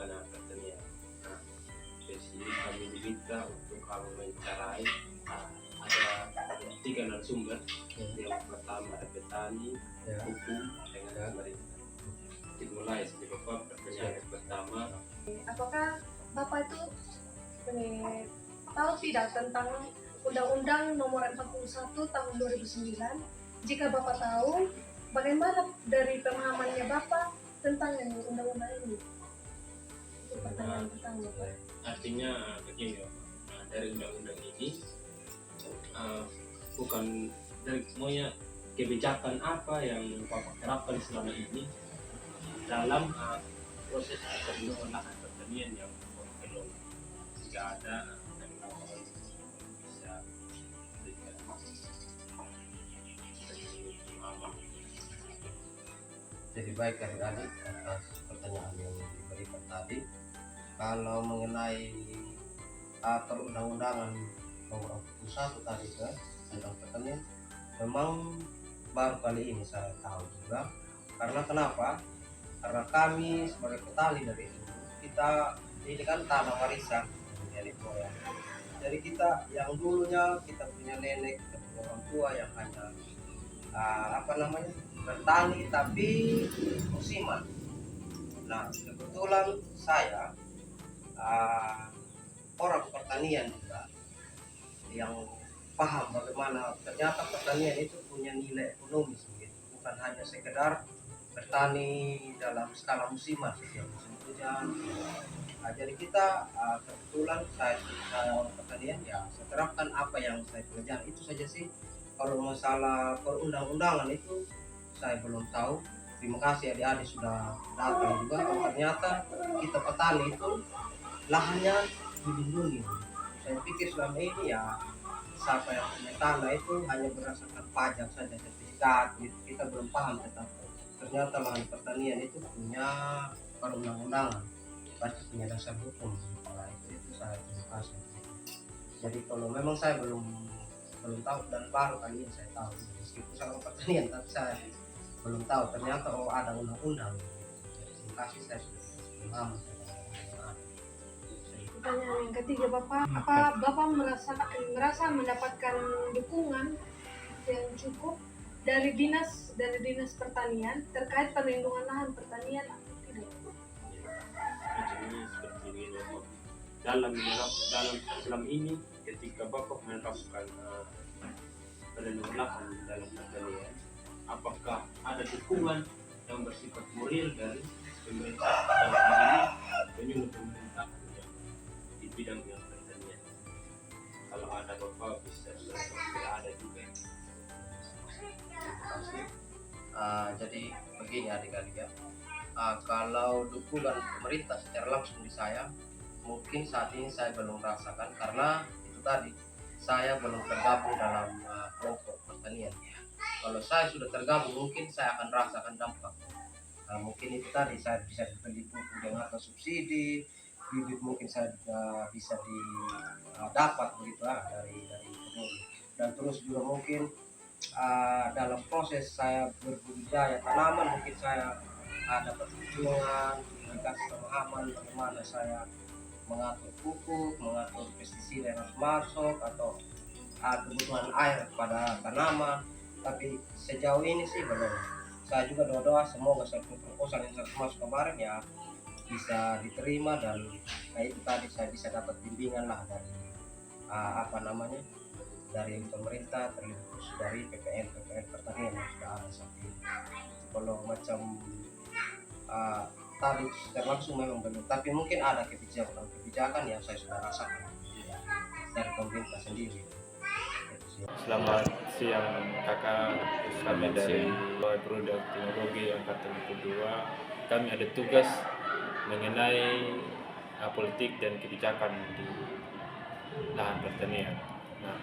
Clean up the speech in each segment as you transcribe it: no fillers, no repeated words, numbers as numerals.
tanah pertanian. Nah, dari sini kami diminta untuk kami mencari ada 3 narasumber. Yang pertama ada petani, hukum, dengan pemerintah. Dimulai dari Bapak pertanyaan yang pertama. Apakah Bapak itu tahu tidak tentang Undang-Undang Nomor 41 Tahun 2009? Jika Bapak tahu, bagaimana dari pemahamannya Bapak tentang undang-undang ini? Itu pertanyaan pertama, Pak. Artinya begini, dari undang-undang ini bukan dari semuanya kebijakan apa yang Bapak terapkan selama ini dalam proses perlindungan lahan pertanian yang belum jika ada dan bisa berikan pemahaman. Jadi baik adik-adik atas pertanyaan yang diberikan tadi. Kalau mengenai perundang-undangan nomor 41 tadi tentang pertanian, memang baru kali ini saya tahu juga. Karena kenapa? Karena kami sebagai petani dari dulu, kita ini kan tanah warisan dari moyang. Jadi kita yang dulunya kita punya nenek, kita punya orang tua yang hanya bertani tapi musiman. Nah, kebetulan saya orang pertanian juga yang paham bagaimana ternyata pertanian itu punya nilai ekonomis gitu. Bukan hanya sekedar bertani dalam skala musiman setiap musim hujan. Nah, jadi kita kebetulan saya orang pertanian ya saya terapkan apa yang saya pelajari itu saja sih. Kalau masalah perundang-undangan itu saya belum tahu. Terima kasih adik-adik sudah datang juga. Ternyata kita petani itu lahannya dilindungi. Saya pikir selama ini ya siapa yang punya tanah itu hanya berdasarkan pajak saja, sertifikat gitu. Kita belum paham tentang ternyata lahan pertanian itu punya perundang-undangan, pasti punya dasar hukum. Nah, itu saya terima kasih. Jadi kalau memang saya belum tahu dan baru kali ini saya tahu, meskipun saya orang pertanian tapi saya belum tahu ternyata ada undang-undang. Jadi, terima kasih saya sudah paham. Pertanyaan yang ketiga, Bapak, apa Bapak merasa mendapatkan dukungan yang cukup dari dinas pertanian terkait perlindungan lahan pertanian atau tidak? Jadi seperti ini, dalam Islam ini ketika Bapak menerapkan perlindungan lahan dalam pertanian, apakah ada dukungan yang bersifat moral dari pemerintah dalam ini penyuluh pemerintah di bidang yang pertanian? Kalau ada Bapak bisa tidak ada juga. Jadi begini adik-adik ya, kalau dukungan pemerintah secara langsung di saya mungkin saat ini saya belum merasakan karena itu tadi saya belum tergabung dalam kelompok pertanian. Kalau saya sudah tergabung mungkin saya akan rasakan dampak. Mungkin itu tadi saya bisa dibeli pupuk dengan harga subsidi, bibit mungkin saya bisa didapat begitu dari kebun, dan terus juga mungkin dalam proses saya berbudidaya tanaman mungkin saya dapat kunjungan, dikasih pemahaman bagaimana saya mengatur pupuk, mengatur pestisida yang harus masuk atau kebutuhan air pada tanaman. Tapi sejauh ini sih belum. Saya juga doa semoga satu proposal yang saya masuk kemarin ya bisa diterima, dan itu tadi saya bisa dapat bimbingan lah dari dari pemerintah, terlebih dari PPN pertanian yang sudah ada saat ini. Kalau macam tadi langsung memang belum, tapi mungkin ada kebijakan yang saya sudah rasakan dari pemerintah sendiri. Selamat siang kakak, kami dari Produk Teknologi Angkatan Kedua. Kami ada tugas mengenai politik dan kebijakan di lahan pertanian. Nah,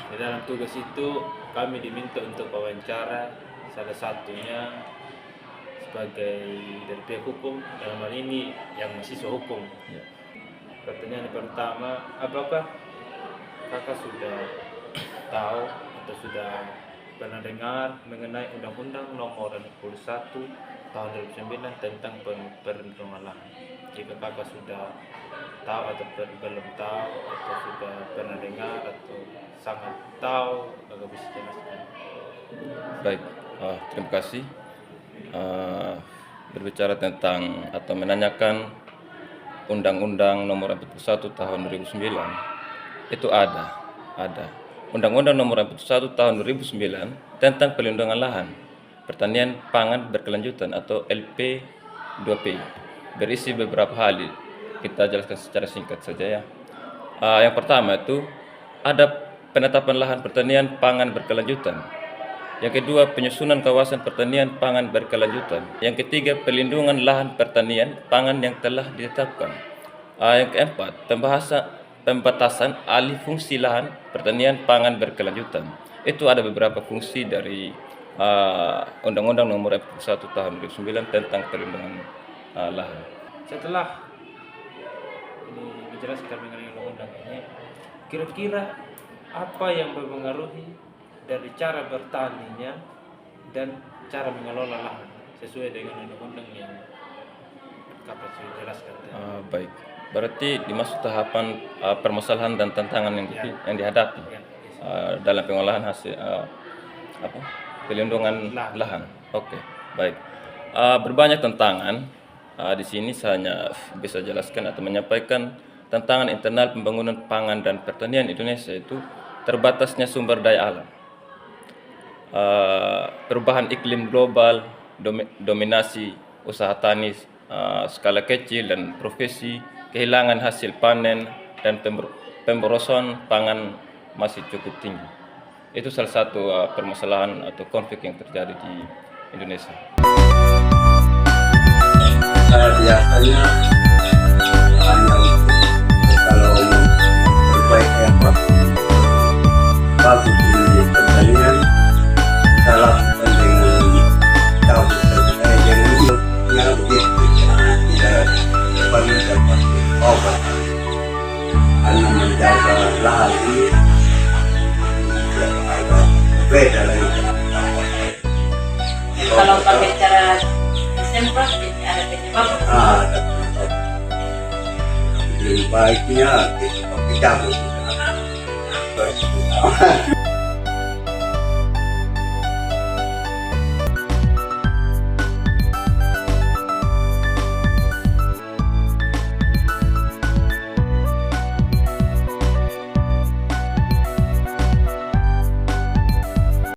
di dalam tugas itu kami diminta untuk wawancara, salah satunya sebagai dari pihak hukum, dalam hal ini yang mahasiswa hukum. Pertanyaan pertama, apakah kakak sudah tahu atau sudah pernah dengar mengenai Undang-Undang Nomor 41 tahun 2009 tentang perlindungan lahan. Jika kakak sudah tahu atau belum tahu atau sudah pernah dengar atau sangat tahu, kakak bisa jelaskan. Baik, terima kasih. Berbicara tentang atau menanyakan Undang-Undang Nomor 41 Tahun 2009, itu ada. Undang-Undang Nomor 41 Tahun 2009 tentang pelindungan lahan, pertanian pangan berkelanjutan atau LP2P, berisi beberapa hal. Kita jelaskan secara singkat saja ya. Yang pertama itu ada penetapan lahan pertanian pangan berkelanjutan. Yang kedua, penyusunan kawasan pertanian pangan berkelanjutan. Yang ketiga, pelindungan lahan pertanian pangan yang telah ditetapkan. Yang keempat, pembatasan alih fungsi lahan pertanian pangan berkelanjutan. Itu ada beberapa fungsi dari Undang-Undang Nomor 41 Tahun 2009 tentang pelindungan lahan. Setelah ini dijelaskan mengenai undang-undang ini, kira-kira apa yang mempengaruhi dari cara bertaninya dan cara mengelola lahan sesuai dengan undang-undang yang kakak sudah jelaskan tadi? Baik, berarti dimaksud tahapan permasalahan dan tantangan yang dihadapi dalam pengolahan hasil pelindungan lahan. Oke, baik. Berbanyak tantangan. Di sini saya hanya bisa jelaskan atau menyampaikan tantangan internal pembangunan pangan dan pertanian Indonesia itu terbatasnya sumber daya alam, perubahan iklim global, dominasi usaha tani skala kecil dan profesi, kehilangan hasil panen, dan pemborosan pangan masih cukup tinggi. Itu salah satu permasalahan atau konflik yang terjadi di Indonesia. Biasanya kalau berbaiknya bagus di pertanian salah dengan cara bertanian yang tidak perlu dapat obat karena menjaga lahan ini agak beda lagi. Kalau pakai cara disemprot ada penyebab. Lebih baiknya kita cabut.